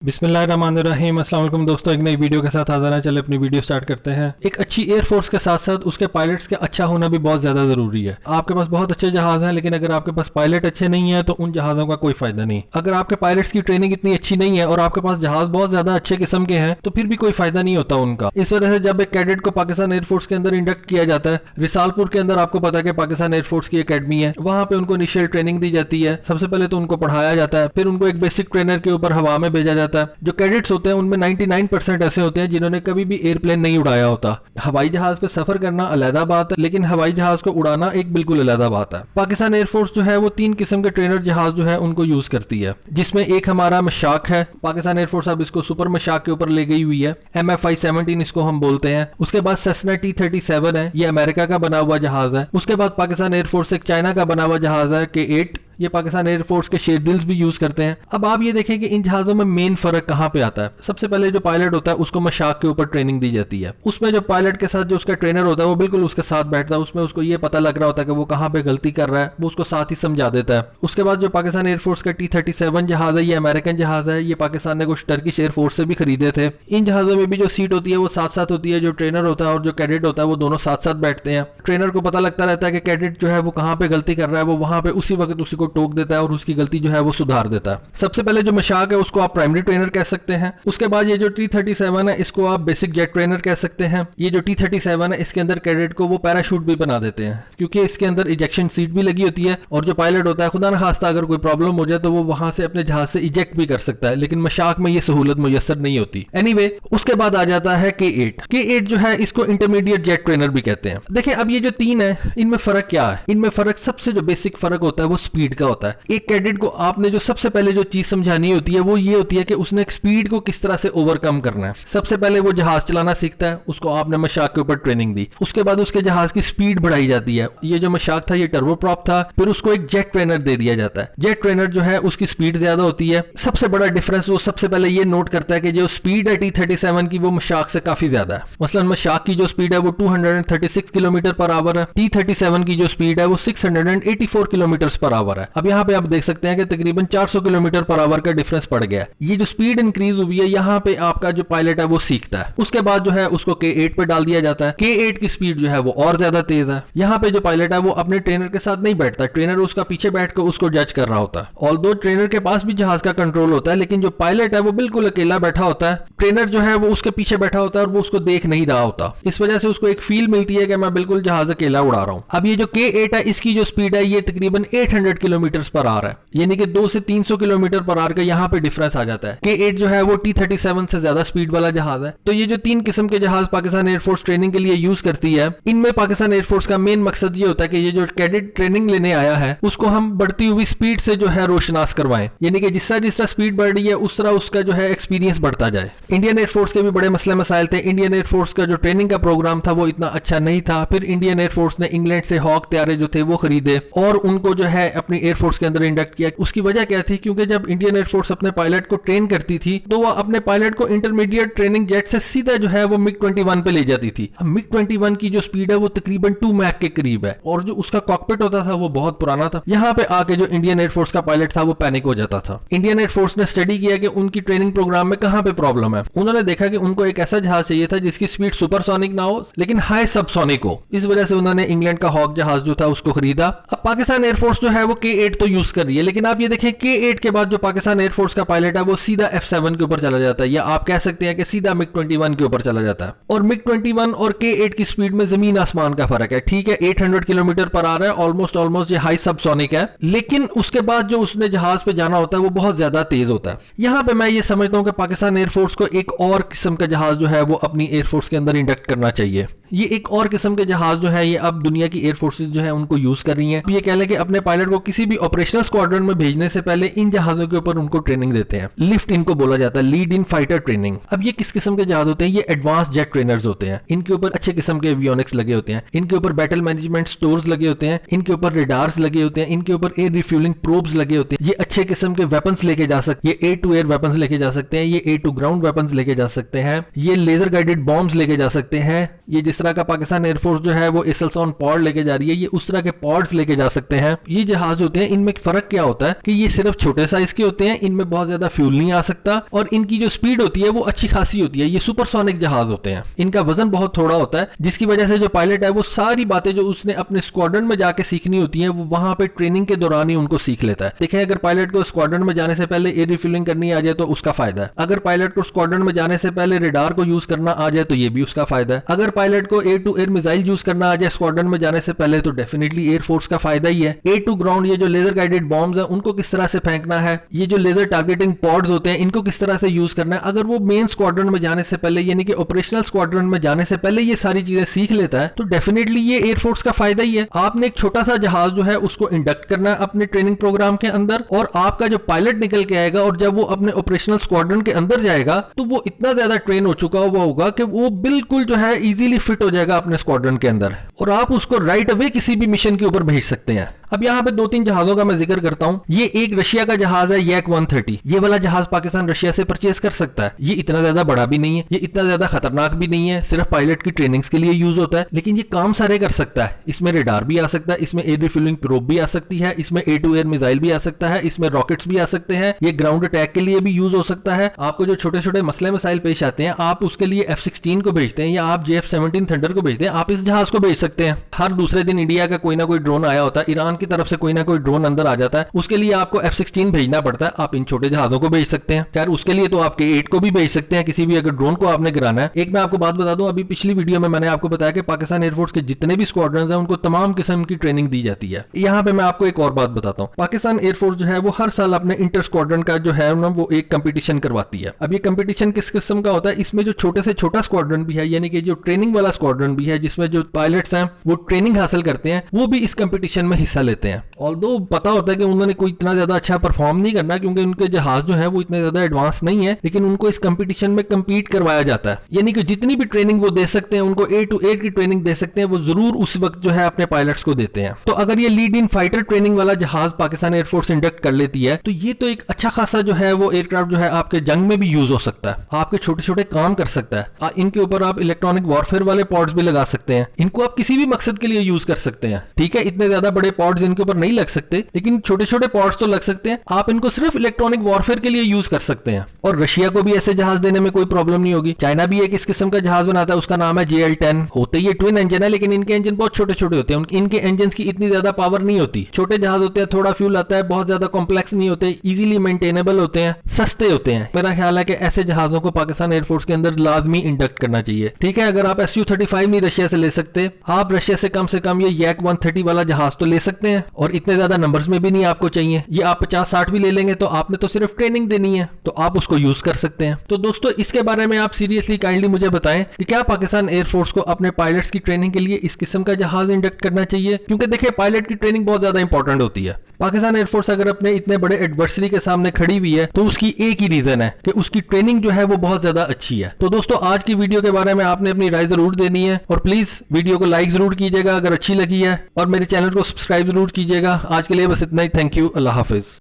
बिस्मिल्लाहिर्रहमानिर्रहीम। अस्सलाम वालेकुम दोस्तों, एक नई वीडियो के साथ हाजिर हैं। चले अपनी वीडियो स्टार्ट करते हैं। एक अच्छी एयरफोर्स के साथ साथ उसके पायलट्स के अच्छा होना भी बहुत ज्यादा जरूरी है। आपके पास बहुत अच्छे जहाज हैं, लेकिन अगर आपके पास पायलट अच्छे नहीं है तो उन जहाजों का कोई फायदा नहीं। अगर आपके पायलट्स की ट्रेनिंग इतनी अच्छी नहीं है और आपके पास जहाज बहुत ज्यादा अच्छे किस्म के हैं तो फिर भी कोई फायदा नहीं होता उनका। इस वजह से जब एक कैडेट को पाकिस्तान एयरफोर्स के अंदर इंडक्ट किया जाता है, रिसालपुर के अंदर आपको पता है कि पाकिस्तान एयरफोर्स की अकेडमी है, वहां पे उनको इनिशियल ट्रेनिंग दी जाती है। सबसे पहले तो उनको पढ़ाया जाता है, फिर उनको एक बेसिक ट्रेनर के ऊपर हवा में भेजा जाता है। जो कैडेट्स होते हैं उनमें 99% ऐसे होते हैं जिन्होंने कभी भी एयरप्लेन नहीं उड़ाया होता। हवाई जहाज पे सफर करना अलग बात है, लेकिन हवाई जहाज को उड़ाना एक बिल्कुल अलग बात है। पाकिस्तान एयरफोर्स जो है वो 3 किस्म के ट्रेनर जहाज जो है उनको यूज करती है, जिसमें एक हमारा मशाक है। पाकिस्तान एयरफोर्स अब इसको सुपर मशाक के ऊपर ले गई हुई है, MFI-17 इसको हम बोलते हैं। उसके बाद सेस्ना T-37 है, ये अमेरिका का बना हुआ जहाज है। उसके बाद पाकिस्तान एयरफोर्स एक चाइना का बना हुआ जहाज है K-8, ये पाकिस्तान एयरफोर्स के शेरदिल्स भी यूज करते हैं। अब आप ये देखें कि इन जहाजों में मेन फर्क कहां पे आता है। सबसे पहले जो पायलट होता है उसको मशाक के ऊपर ट्रेनिंग दी जाती है। उसमें जो पायलट के साथ जो उसका ट्रेनर होता है वो बिल्कुल उसके साथ बैठता है, उसमें उसको ये पता लग रहा होता है कि वो कहां पे गलती कर रहा है, वो उसको साथ ही समझा देता है। उसके बाद जो पाकिस्तान एयरफोर्स का T-37 जहाज है, ये अमेरिकन जहाज है, ये पाकिस्तान ने कुछ टर्किश एयरफोर्स से भी खरीदे थे। इन जहाजों में भी जो सीट होती है वो साथ साथ होती है, जो ट्रेनर होता है और जो कैडेट होता है वो दोनों साथ साथ बैठते हैं। ट्रेनर को पता लगता रहता है कि कैडेट जो है वो कहां पे गलती कर रहा है, वो वहां पे उसी वक्त उसी को टोक देता है और उसकी गलती जो है वो सुधार देता है। सबसे पहले जो मशाक है उसको आप प्राइमरी ट्रेनर कह सकते हैं। उसके बाद ये जो T-37 है इसको आप बेसिक जेट ट्रेनर कह सकते हैं। ये जो T-37 है इसके अंदर कैडेट को वो पैराशूट भी बना देते हैं, क्योंकि इसके अंदर इजेक्शन सीट भी लगी होती है और जो पायलट होता है खुदा न खास्ता अगर कोई प्रॉब्लम हो जाए तो वो वहां से अपने जहाज से इजेक्ट भी कर सकता है, लेकिन मशाक में ये सहूलत मुयसर नहीं होती। एनीवे, उसके बाद आ जाता है K-8 जो है इसको इंटरमीडिएट जेट ट्रेनर भी कहते हैं। देखिए अब ये जो 3 है इनमें फर्क क्या है। इनमें फर्क, सबसे जो बेसिक फर्क होता है वो स्पीड का होता है। एक कैडेट को आपने जो सबसे पहले जो चीज समझानी होती है वो ये होती है कि उसने स्पीड को किस तरह से ओवरकम करना है। सबसे पहले वो जहाज चलाना सीखता है, उसको आपने मशाक के ऊपर ट्रेनिंग दी। उसके बाद उसके जहाज की स्पीड बढ़ाई जाती है। ये जो मशाक था ये टर्बोप्रॉप था, फिर उसको एक जेट ट्रेनर दे दिया जाता है। जेट ट्रेनर जो है उसकी स्पीड ज्यादा होती है। सबसे बड़ा डिफरेंस वो सबसे पहले ये नोट करता है कि जो स्पीड है T-37 की वो मशाक से काफी ज्यादा है। मसलन मशाक की जो स्पीड है वो 236 किलोमीटर पर आवर है, T-37 की जो स्पीड है वो 684 किलोमीटर पर आवर है। अब यहाँ पे आप देख सकते हैं कि तकरीबन 400 किलोमीटर पर आवर का डिफरेंस पड़ गया। ये जो स्पीड इंक्रीज हुई है यहाँ पे आपका जो पायलट है वो सीखता है। उसके बाद जो है उसको K-8 पे डाल दिया जाता है। K-8 की स्पीड जो है वो और ज्यादा तेज है। यहाँ पे जो पायलट है वो अपने ट्रेनर के साथ नहीं बैठता, ट्रेनर उसका पीछे बैठ कर उसको जज कर रहा होता है। ऑल्दो ट्रेनर के पास भी जहाज का कंट्रोल होता है, लेकिन जो पायलट है वो बिल्कुल अकेला बैठा होता है। ट्रेनर जो है वो उसके पीछे बैठा होता है और वो उसको देख नहीं रहा होता। इस वजह से उसको एक फील मिलती है कि मैं बिल्कुल जहाज अकेला उड़ा रहा हूँ। अब ये जो K-8 है इसकी जो स्पीड है ये तकरीबन 800 किलोमीटर पर आवर है, यानी कि 200 से 300 किलोमीटर पर आवर का यहाँ पे डिफरेंस आ जाता है। K-8 जो है वो T-37 से ज्यादा स्पीड वाला जहाज है। तो ये जो 3 किस्म के जहाज पाकिस्तान एयरफोर्स ट्रेनिंग के लिए यूज करती है, इनमें पाकिस्तान एयरफोर्स का मेन मकसद ये होता है कि ये जो कैडेट ट्रेनिंग लेने आया है उसको हम बढ़ती हुई स्पीड से जो है रोशनास करवाएं, यानी कि जिस तरह स्पीड बढ़ रही है उस तरह उसका जो है एक्सपीरियंस बढ़ता जाए। इंडियन एयरफोर्स के भी बड़े मसले मसाइल थे। इंडियन एयरफोर्स का जो ट्रेनिंग का प्रोग्राम था वो इतना अच्छा नहीं था। फिर इंडियन एयरफोर्स ने इंग्लैंड से हॉक त्यारे जो थे वो खरीदे और उनको जो है अपनी एयरफोर्स के अंदर इंडक्ट किया। उसकी वजह क्या थी, क्योंकि जब इंडियन एयरफोर्स अपने पायलट को ट्रेन करती थी तो वो अपने पायलट को इंटरमीडिएट ट्रेनिंग जेट से सीधा जो है वो MiG-21 पे ले जाती थी। MiG-21 की जो स्पीड है वो तकरीबन 2 मैक के करीब है और जो उसका कॉकपिट होता था वो बहुत पुराना था। यहाँ पे आके जो इंडियन एयरफोर्स का पायलट था वो पैनिक हो जाता था। इंडियन एयरफोर्स ने स्टडी किया कि उनकी ट्रेनिंग प्रोग्राम में कहां पे प्रॉब्लम है। उन्होंने देखा कि उनको एक ऐसा जहाज चाहिए था जिसकी स्पीड सुपरसोनिक ना हो लेकिन हाई सबसोनिक हो। इस वजह से उन्होंने इंग्लैंड का हॉक जहाज जो था उसको खरीदा। अब पाकिस्तान एयरफोर्स जो है वो K-8 तो यूज कर रही है, लेकिन आप ये देखें K-8 के बाद जो पाकिस्तान एयरफोर्स का पायलट है वो सीधा F-7 के ऊपर चला जाता है, या आप कह सकते हैं कि सीधा MiG-21 के ऊपर चला जाता है। और MiG-21 और K-8 की स्पीड में जमीन आसमान का फर्क है। ठीक है, 800 किलोमीटर पर आ रहा है, ऑलमोस्ट ये हाई सबसोनिक है, लेकिन उसके बाद जो उसने जहाज पे जाना होता है वो बहुत ज्यादा तेज होता है। यहाँ पे मैं ये समझता हूँ कि पाकिस्तान एयरफोर्स को एक और किस्म का जहाज जो है वो अपनी एयरफोर्स के अंदर इंडक्ट करना चाहिए। ये एक और किस्म के जहाज जो है ये अब दुनिया की एयरफोर्सेस जो है उनको यूज कर रही हैं। ये कह लें कि अपने पायलट को किसी भी ऑपरेशनल स्क्वाड्रन में भेजने से पहले इन जहाजों के ऊपर उनको ट्रेनिंग देते हैं। लिफ्ट इनको बोला जाता है, लीड इन फाइटर ट्रेनिंग। अब ये किस किस्म के जहाज होते हैं, ये एडवांस जेट ट्रेनर्स होते हैं। इनके ऊपर अच्छे किस्म के एवियोनिक्स लगे होते हैं, इनके ऊपर बैटल मैनेजमेंट स्टोर्स लगे होते हैं, इनके ऊपर रेडार्स लगे होते हैं, इनके ऊपर एयर रिफ्यूलिंग प्रोब्स लगे होते हैं। ये अच्छे किस्म के वेपन्स लेके जा सकते हैं, ये एयर टू एयर वेपन्स लेके जा सकते हैं, ये एयर टू ग्राउंड वेपन्स लेके जा सकते हैं, ये लेजर गाइडेड बॉम्ब्स लेके जा सकते हैं, ये जिस तरह का पाकिस्तान एयरफोर्स जो है वो एसल्सॉन पॉड लेके जा रही है, ये उस तरह के पॉड्स लेके जा सकते हैं। ये जहाज होते हैं, इनमें फर्क क्या होता है कि ये सिर्फ छोटे साइज के होते हैं, इनमें बहुत ज्यादा फ्यूल नहीं आ सकता और इनकी जो स्पीड होती है वो अच्छी खासी होती है। ये सुपरसोनिक जहाज होते हैं, इनका वजन बहुत थोड़ा होता है, जिसकी वजह से जो पायलट है वो सारी बातें जो उसने अपने स्क्वाड्रन में जाके सीखनी होती है वो वहां पे ट्रेनिंग के दौरान ही उनको सीख लेता है। देखें, अगर पायलट को स्क्वाड्रन में जाने से पहले एयर रिफ्यूलिंग करनी आ जाए तो उसका फायदा है। अगर पायलट को स्क्वाड्रन में जाने से पहले रेडार को यूज करना आ जाए तो ये भी उसका फायदा है। अगर पायलट को air to air missile use करना आ जाए स्क्वाड्रन में जाने से पहले तो डेफिनेटली एयरफोर्स का फायदा ही है। एयर टू ग्राउंड ये जो लेजर गाइडेड बॉम्ब्स है उनको किस तरह से फेंकना है, ये जो लेजर टारगेटिंग पॉड्स होते हैं इनको किस तरह से यूज करना है, अगर वो मेन स्क्वाड्रन में जाने से पहले यानी कि ऑपरेशनल स्क्वाड्रन में जाने से पहले ये सारी चीजें सीख लेता है तो डेफिनेटली ये एयरफोर्स का फायदा ही है। आपने एक छोटा सा जहाज जो है उसको इंडक्ट करना है अपने ट्रेनिंग प्रोग्राम के अंदर और आपका जो पायलट निकल के आएगा और जब वो अपने ऑपरेशनल स्क्वाड्रन के अंदर जाएगा तो वो इतना ज्यादा ट्रेन हो चुका हुआ होगा कि वो बिल्कुल जो है इजीली फिट हो जाएगा अपने स्क्वाड्रन के अंदर और आप उसको राइट अवे किसी भी मिशन के ऊपर भेज सकते हैं। अब यहाँ पे 2-3 जहाजों का मैं जिक्र करता हूँ। ये एक रशिया का जहाज है यैक 130। ये वाला जहाज पाकिस्तान रशिया से परचेज कर सकता है। ये इतना ज्यादा बड़ा भी नहीं है, ये इतना ज्यादा खतरनाक भी नहीं है, सिर्फ पायलट की ट्रेनिंग्स के लिए यूज होता है, लेकिन ये काम सारे कर सकता है। इसमें रेडार भी आ सकता है, इसमें एयर रिफ्यूलिंग प्रोब भी आ सकती है, इसमें एयर टू एयर मिसाइल भी आ सकता है, इसमें रॉकेट्स भी आ सकते हैं, ये ग्राउंड अटैक के लिए भी यूज हो सकता है। आपको जो छोटे छोटे मसले मसाइल पेश आते हैं आप उसके लिए F-16 को भेजते हैं या आप JF-17 थंडर को भेजते हैं, आप इस जहाज को भेज सकते हैं। हर दूसरे दिन इंडिया का कोई ना कोई ड्रोन आया होता है, ईरान की तरफ से कोई ना कोई ड्रोन अंदर आ जाता है, उसके लिए आपको F-16 भेजना पड़ता है, आप इन छोटे जहाजों को भेज सकते हैं। खैर उसके लिए तो आपके 8 को भी भेज सकते हैं, किसी भी अगर ड्रोन को आपने गिराना है। एक मैं आपको बात बता दूं, अभी पिछली वीडियो में मैंने आपको बताया कि पाकिस्तान एयरफोर्स के जितने भी स्क्वाड्रन हैं उनको तमाम किस्म की ट्रेनिंग दी जाती है। यहाँ पे मैं आपको एक और बात बताता हूँ, पाकिस्तान एयरफोर्स जो है वो हर साल अपने इंटर स्क्वाड्रन का जो है ना वो एक कंपटीशन करवाती है। अब ये कंपटीशन किस किस्म का होता है, इसमें जो छोटे से छोटा स्क्वाड्रन भी है यानी कि जो ट्रेनिंग वाला स्क्वाड्रन भी है जिसमें जो पायलट्स हैं वो ट्रेनिंग हासिल करते हैं, वो भी इस कंपटीशन में हिस्सा लेते हैं। ऑल्दो पता होता है कि उन्होंने कोई इतना ज्यादा अच्छा परफॉर्म नहीं करना क्योंकि उनके जहाज जो है वो इतने ज्यादा एडवांस नहीं है, लेकिन उनको इस कंपटीशन में कम्पीट करवाया जाता है। यानी कि जितनी भी ट्रेनिंग वो दे सकते हैं, उनको एयर टू एयर की ट्रेनिंग दे सकते हैं, वो जरूर उस वक्त जो है अपने पायलट्स को देते हैं। तो अगर ये लीड इन फाइटर ट्रेनिंग वाला जहाज पाकिस्तान एयरफोर्स इंडक्ट कर लेती है तो ये तो एक अच्छा खासा जो है वो एयरक्राफ्ट जो है आपके जंग में भी यूज हो सकता है, आपके छोटे छोटे काम कर सकता है। इनके ऊपर आप इलेक्ट्रॉनिक वॉरफेयर वाले पॉड्स भी लगा सकते हैं, इनको आप किसी भी मकसद के लिए यूज कर सकते हैं। ठीक है, इतने ज्यादा बड़े पॉड्स इनके ऊपर नहीं लग सकते, लेकिन छोटे छोटे पॉड्स तो लग सकते हैं। आप इनको सिर्फ इलेक्ट्रॉनिक वॉरफेयर के लिए यूज कर सकते हैं और रशिया को भी ऐसे जहाज देने में कोई प्रॉब्लम नहीं होगी। चाइना भी एक इस किस्म का जहाज बनाता है, उसका नाम है JL-10। होते ये ट्विन इंजन है लेकिन इनके इंजन बहुत छोटे छोटे होते हैं, इनके इंजन की इतनी ज्यादा पावर नहीं होती। छोटे जहाज होते हैं, थोड़ा फ्यूल आता है, बहुत ज्यादा कॉम्प्लेक्स नहीं होते, इजीली मेंटेनेबल होते हैं, सस्ते होते हैं। मेरा ख्याल है कि ऐसे जहाजों को पाकिस्तान एयरफोर्स के अंदर लाजमी इंडक्ट करना चाहिए। ठीक है, अगर आप Su-35 नहीं रशिया से ले सकते, आप रशिया से कम ये यैक 130 वाला जहाज तो ले सकते हैं और इतने ज्यादा नंबर्स में भी नहीं आपको चाहिए। ये आप 50-60 भी ले लेंगे तो आपने तो सिर्फ ट्रेनिंग देनी है, तो आप उसको यूज कर सकते हैं। तो दोस्तों इसके बारे में आप सीरियसली काइंडली मुझे बताएं कि क्या पाकिस्तान एयरफोर्स को अपने पायलट्स की ट्रेनिंग के लिए इस किस्म का जहाज इंडक्ट करना चाहिए? क्योंकि देखिए पायलट की ट्रेनिंग बहुत ज्यादा इंपॉर्टेंट होती है। पाकिस्तान एयरफोर्स अगर अपने इतने बड़े एडवर्सरी के सामने खड़ी हुई है तो उसकी एक ही रीजन है कि उसकी ट्रेनिंग जो है वो बहुत ज्यादा अच्छी है। तो दोस्तों आज की वीडियो के बारे में आपने अपनी राय जरूर देनी है और प्लीज वीडियो को लाइक जरूर कीजिएगा अगर अच्छी लगी है और मेरे चैनल को सब्सक्राइब जरूर कीजिएगा। आज के लिए बस इतना ही। Thank you. Allah Hafiz.